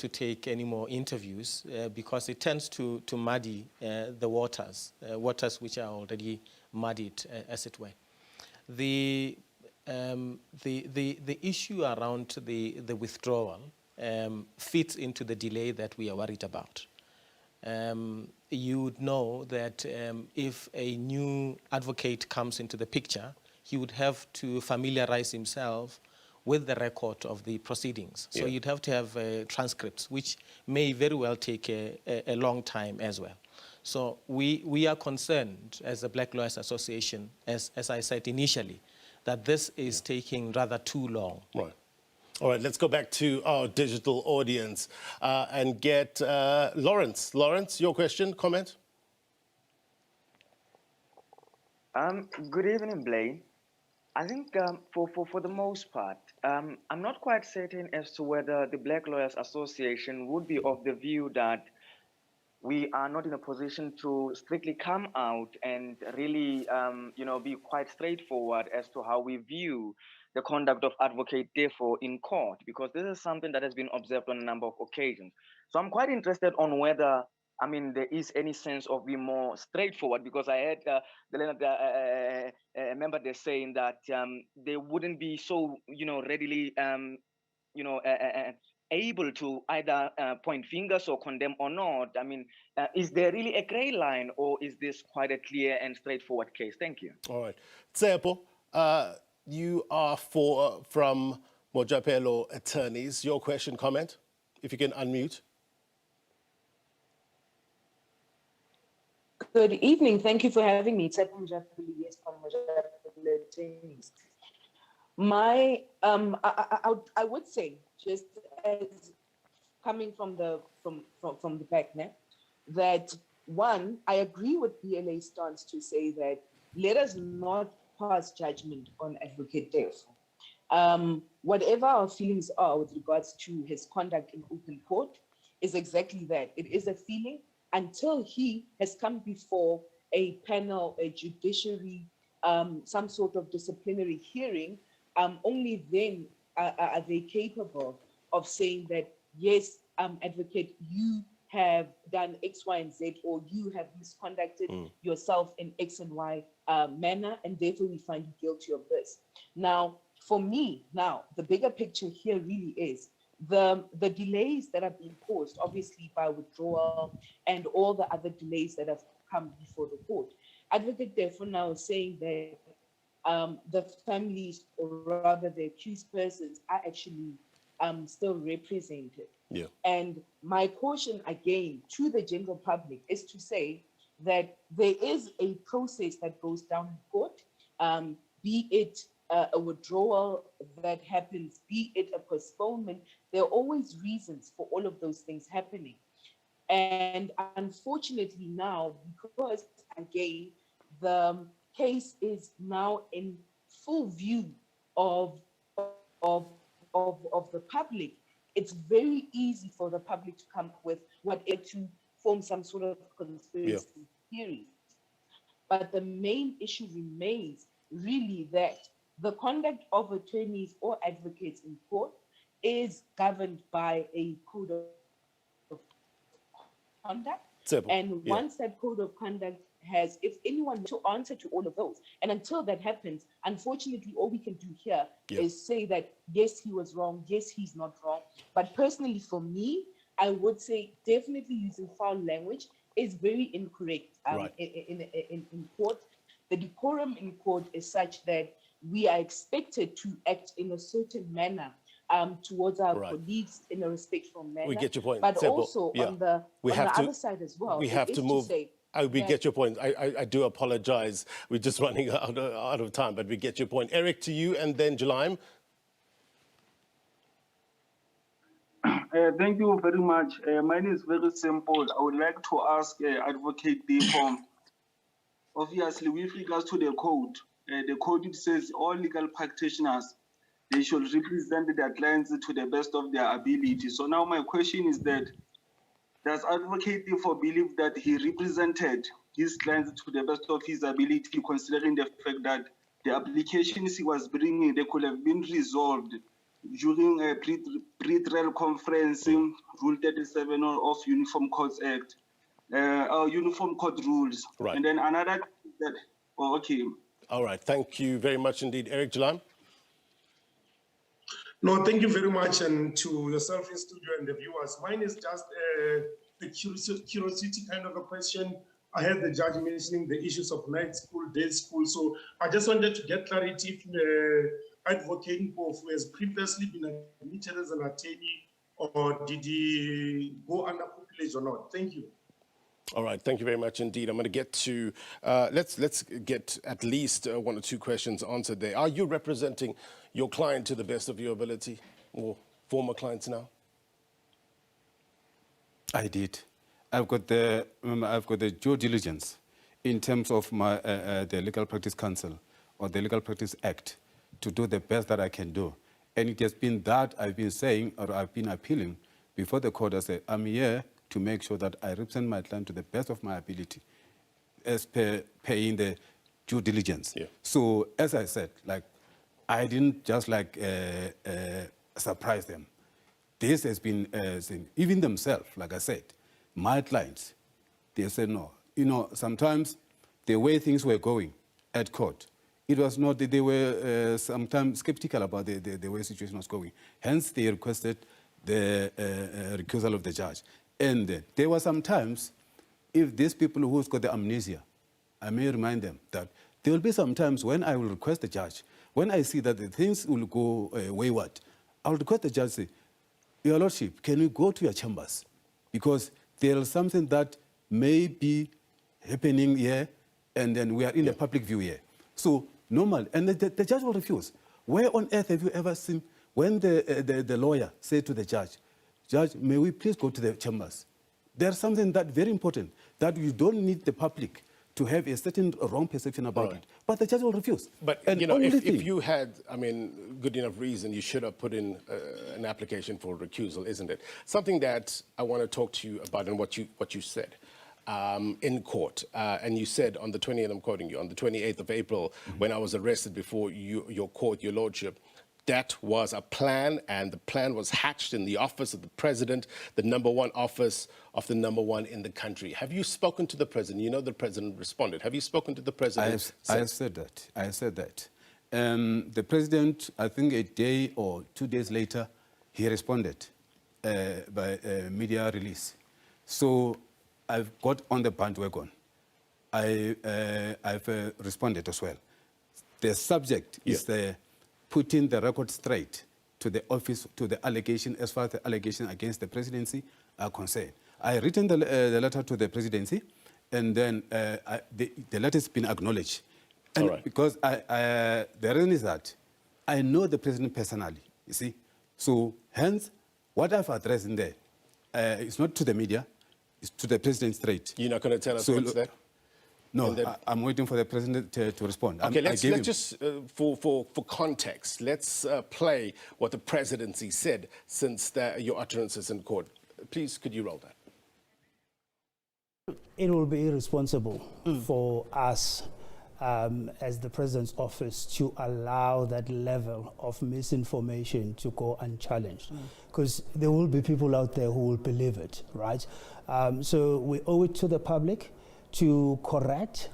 S3: take any more interviews because it tends to muddy the waters which are already muddied, as it were. The issue around the withdrawal fits into the delay that we are worried about. You would know that if a new advocate comes into the picture, he would have to familiarize himself with the record of the proceedings. So you'd have to have transcripts, which may very well take a long time as well. So we are concerned as the Black Lawyers Association, as I said initially, that this is taking rather too long.
S1: Right. All right, let's go back to our digital audience and get Lawrence. Lawrence, your question, comment?
S5: Good evening, Blaine. I think for the most part, I'm not quite certain as to whether the Black Lawyers Association would be of the view that we are not in a position to strictly come out and really, be quite straightforward as to how we view the conduct of Advocate Teffo in court, because this is something that has been observed on a number of occasions. So I'm quite interested on whether, there is any sense of being more straightforward, because I heard the member there saying that they wouldn't be so, readily, able to either point fingers or condemn or not. Is there really a gray line, or is this quite a clear and straightforward case? Thank you.
S1: All right. Tsepo, you are from Mojapelo Attorneys. Your question, comment, if you can unmute.
S6: Good evening. Thank you for having me. Tsepo Mojapelo, yes, from Mojapelo Attorneys. I would say, just as coming from the back now, that one, I agree with BLA's stance to say that let us not pass judgment on Advocate Teffo. Whatever our feelings are with regards to his conduct in open court is exactly that. It is a feeling until he has come before a panel, a judiciary, some sort of disciplinary hearing. Only then are they capable of saying that, yes, advocate, you have done X, Y, and Z, or you have misconducted yourself in X and Y manner, and therefore we find you guilty of this. Now, for me, the bigger picture here really is the delays that have been caused, obviously by withdrawal and all the other delays that have come before the court. Advocate Teffo now is saying that the families, or rather the accused persons, are actually still represented.
S1: Yeah.
S6: And my caution again to the general public is to say that there is a process that goes down in court, be it a withdrawal that happens, be it a postponement. There are always reasons for all of those things happening. And unfortunately now, because again, the case is now in full view of the public, it's very easy for the public to come up with to form some sort of conspiracy theory. But the main issue remains really that the conduct of attorneys or advocates in court is governed by a code of conduct.
S1: Simple.
S6: And once that code of conduct has, if anyone to answer to all of those, and until that happens, unfortunately, all we can do here is say that, yes, he was wrong, yes, he's not wrong. But personally, for me, I would say definitely using foul language is very incorrect in court. The decorum in court is such that we are expected to act in a certain manner towards our colleagues in a respectful manner.
S1: We get your point.
S6: But
S1: Simple.
S6: also on the other side as well.
S1: We have to move. We get your point. I do apologize. We're just running out of time, but we get your point. Eric, to you, and then Llewelyn.
S7: Thank you very much. Mine is very simple. I would like to ask Advocate Teffo, obviously with regards to the code it says all legal practitioners, they should represent their clients to the best of their ability. So now my question is that, does Advocate Teffo believe that he represented his clients to the best of his ability, considering the fact that the applications he was bringing, they could have been resolved during a pre-trial conference, Rule 37 of Uniform Courts Act, or Uniform Court Rules.
S1: Right.
S7: And then another that, okay.
S1: All right, thank you very much indeed. Eric, Llewelyn?
S8: No, thank you very much, and to yourself in studio and the viewers. Mine is just a curiosity kind of a question. I heard the judge mentioning the issues of night school, day school, so I just wanted to get clarity if the Advocate who has previously been admitted as an attorney, or did he go under pupillage or not? Thank you.
S1: All right, thank you very much indeed. I'm going to get to, let's get at least one or two questions answered there. Are you representing your client to the best of your ability, or former clients now?
S17: I did. I've got the due diligence in terms of my the Legal Practice Council or the Legal Practice Act to do the best that I can do. And it has been that I've been saying, or I've been appealing before the court. I said, I'm here to make sure that I represent my client to the best of my ability as per paying the due diligence. Yeah. So as I said, like, I didn't just like surprise them. This has been, even themselves, like I said, my clients, they said no. You know, sometimes the way things were going at court, it was not, they were sometimes skeptical about the way the situation was going. Hence, they requested the recusal of the judge. And there were some times, if these people who's got the amnesia, I may remind them that there will be some times when I will request the judge, when I see that the things will go wayward, I will request the judge, say, Your Lordship, can we go to your chambers? Because there is something that may be happening here, and then we are in the public view here. So, normal, and the judge will refuse. Where on earth have you ever seen when the lawyer said to the judge, Judge, may we please go to the chambers? There's something that very important, that you don't need the public to have a certain wrong perception about it. But the judge will refuse.
S1: But,
S17: and
S1: you know, if you had, I mean, good enough reason, you should have put in an application for recusal, isn't it? Something that I want to talk to you about and what you said in court. And you said on the 20th, I'm quoting you, on the 28th of April, when I was arrested before your court, Your Lordship, that was a plan, and the plan was hatched in the office of the president, the #1 office of the #1 in the country. Have you spoken to the president? You know the president responded. Have you spoken to the president?
S17: I have said that. I have said that. The president, I think a day or 2 days later, he responded. media release. So I've got on the bandwagon. I've responded as well. The subject is putting the record straight to the office, to the allegation, as far as the allegation against the presidency are concerned. I written the letter to the presidency, and then the letter has been acknowledged. And because the reason is that I know the president personally, you see. So hence, what I've addressed in there, it's not to the media, it's to the president straight.
S1: You're not going to tell us what's there?
S17: No, I'm waiting for the president to respond.
S1: Okay, let's just, for context, let's play what the presidency said since your utterances in court. Please, could you roll that?
S20: It will be irresponsible for us as the president's office to allow that level of misinformation to go unchallenged, because there will be people out there who will believe it, right? So we owe it to the public to correct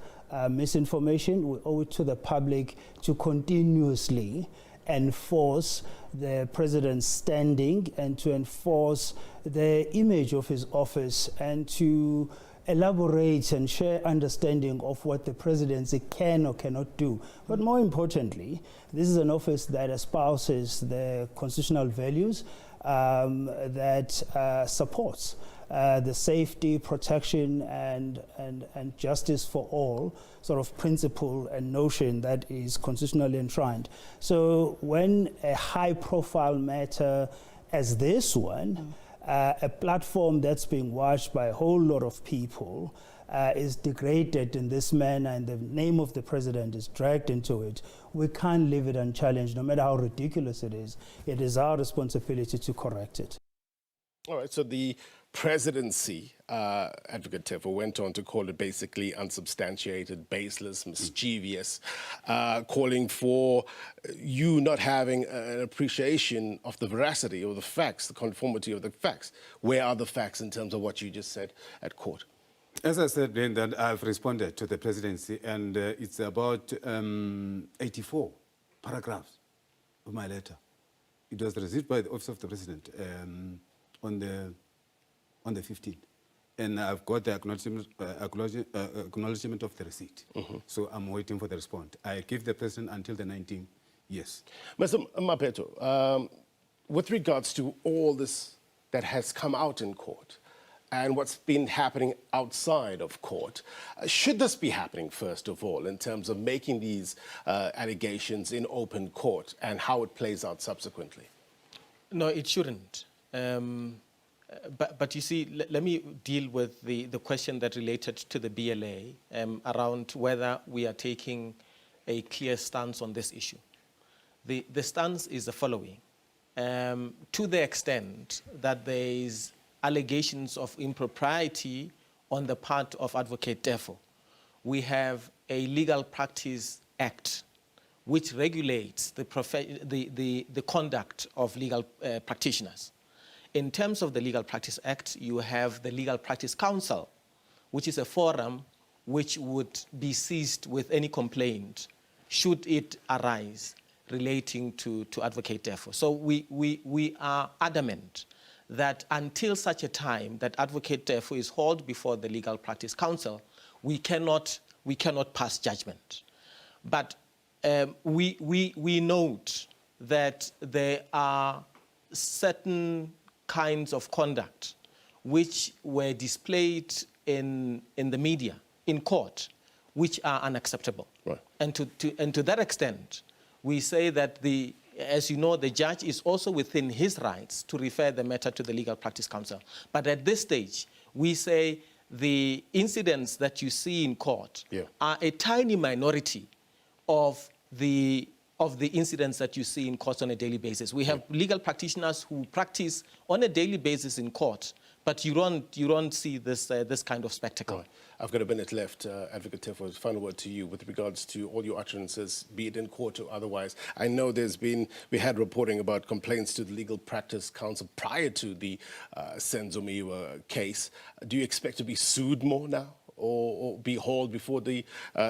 S20: misinformation. We owe it to the public to continuously enforce the president's standing and to enforce the image of his office and to elaborate and share understanding of what the presidency can or cannot do. But more importantly, this is an office that espouses the constitutional values that supports the safety, protection, and justice for all sort of principle and notion that is constitutionally enshrined. So when a high-profile matter as this one, a platform that's being watched by a whole lot of people is degraded in this manner and the name of the president is dragged into it, we can't leave it unchallenged, no matter how ridiculous it is. It is our responsibility to correct it.
S1: All right, so the presidency, Advocate Teffo, went on to call it basically unsubstantiated, baseless, mischievous, calling for you not having an appreciation of the veracity or the facts, the conformity of the facts. Where are the facts in terms of what you just said at court?
S17: As I said, then, that I've responded to the presidency, and it's about 84 paragraphs of my letter. It was received by the Office of the President on the 15th. And I've got the acknowledgement of the receipt. So I'm waiting for the response. I give the president until the 19th, yes.
S1: Mr. Mapheto, with regards to all this that has come out in court and what's been happening outside of court, should this be happening, first of all, in terms of making these allegations in open court and how it plays out subsequently?
S3: No, it shouldn't. But you see, let me deal with the question that related to the BLA around whether we are taking a clear stance on this issue. The stance is the following. To the extent that there is allegations of impropriety on the part of Advocate Teffo, we have a Legal Practice Act which regulates the conduct of legal practitioners. In terms of the Legal Practice Act, you have the Legal Practice Council, which is a forum which would be seized with any complaint should it arise relating to Advocate Teffo. So we are adamant that until such a time that Advocate Teffo is hauled before the Legal Practice Council, we cannot pass judgment. But we note that there are certain kinds of conduct which were displayed in the media, in court, which are unacceptable.
S1: Right.
S3: And to that extent, we say that as you know, the judge is also within his rights to refer the matter to the Legal Practice Council. But at this stage, we say the incidents that you see in court are a tiny minority of the incidents that you see in court on a daily basis. We have legal practitioners who practice on a daily basis in court, but you don't see this kind of spectacle.
S1: Right. I've got a minute left. Advocate Teffo, final word to you with regards to all your utterances, be it in court or otherwise. I know we had reporting about complaints to the Legal Practice Council prior to the Senzo Meyiwa case. Do you expect to be sued more now or be hauled before the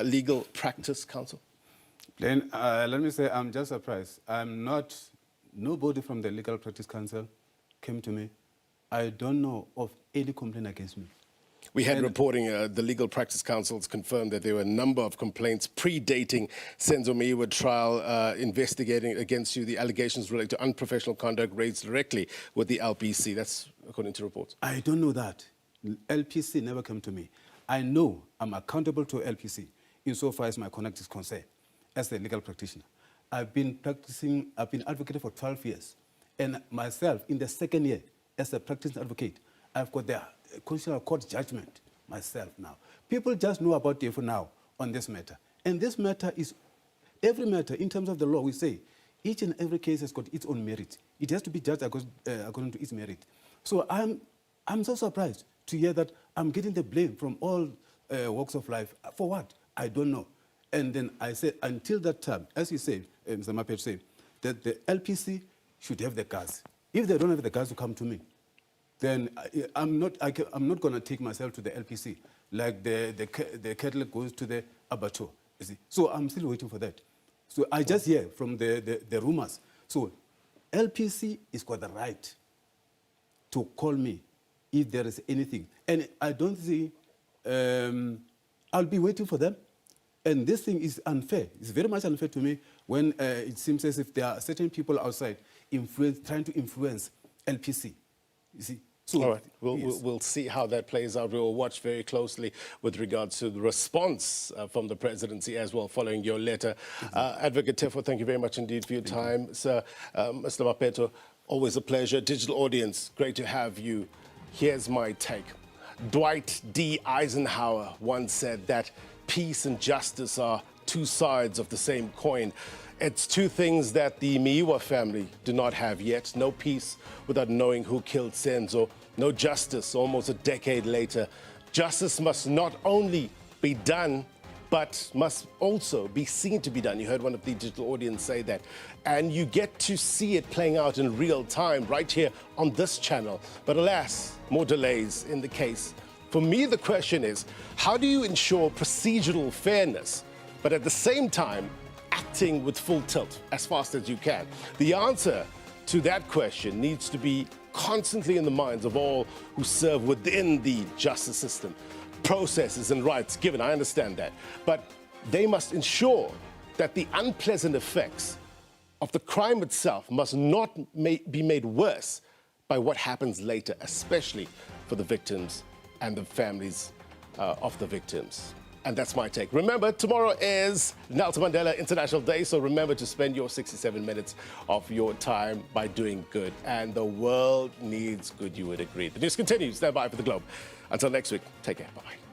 S1: Legal Practice Council?
S17: Then let me say I'm just surprised. Nobody from the Legal Practice Council came to me I don't know of any complaint against me.
S1: We had reporting, the Legal Practice Councils confirmed that there were a number of complaints predating Senzo Meyiwa trial investigating against you. The allegations relate to unprofessional conduct raised directly with the LPC. That's according to reports.
S17: I don't know that. LPC never came to me. I know I'm accountable to LPC insofar as my conduct is concerned as a legal practitioner. I've been advocating for 12 years. And myself, in the second year, as a practicing advocate, I've got the Constitutional Court judgment myself now. People just know about Teffo now on this matter. And this matter is, every matter, in terms of the law, we say, each and every case has got its own merit. It has to be judged according to its merit. So I'm so surprised to hear that I'm getting the blame from all walks of life. For what? I don't know. And then I said, until that time, as you said, Mr. Mapheto said, that the LPC should have the guts. If they don't have the guts to come to me, then I'm not going to take myself to the LPC like the cattle goes to the abattoir. You see? So I'm still waiting for that. So I just hear from the rumors. So LPC has got the right to call me if there is anything. And I don't see, I'll be waiting for them. And this thing is unfair. It's very much unfair to me when it seems as if there are certain people outside trying to influence LPC. You see? So,
S1: all right, we'll see how that plays out. We'll watch very closely with regards to the response from the presidency as well, following your letter. Advocate Teffo, thank you very much indeed for your time. Sir, Mr. Mapheto, always a pleasure. Digital audience, great to have you. Here's my take. Dwight D. Eisenhower once said that peace and justice are two sides of the same coin. It's two things that the Meyiwa family do not have yet. No peace without knowing who killed Senzo. No justice almost a decade later. Justice must not only be done, but must also be seen to be done. You heard one of the digital audience say that. And you get to see it playing out in real time right here on this channel. But alas, more delays in the case. For me, the question is, how do you ensure procedural fairness, but at the same time, acting with full tilt as fast as you can? The answer to that question needs to be constantly in the minds of all who serve within the justice system. Processes and rights given, I understand that, but they must ensure that the unpleasant effects of the crime itself must not be made worse by what happens later, especially for the victims and the families of the victims. And that's my take. Remember, tomorrow is Nelson Mandela International Day, so remember to spend your 67 minutes of your time by doing good. And the world needs good, you would agree. The news continues. Stand by for the Globe. Until next week, take care. Bye-bye.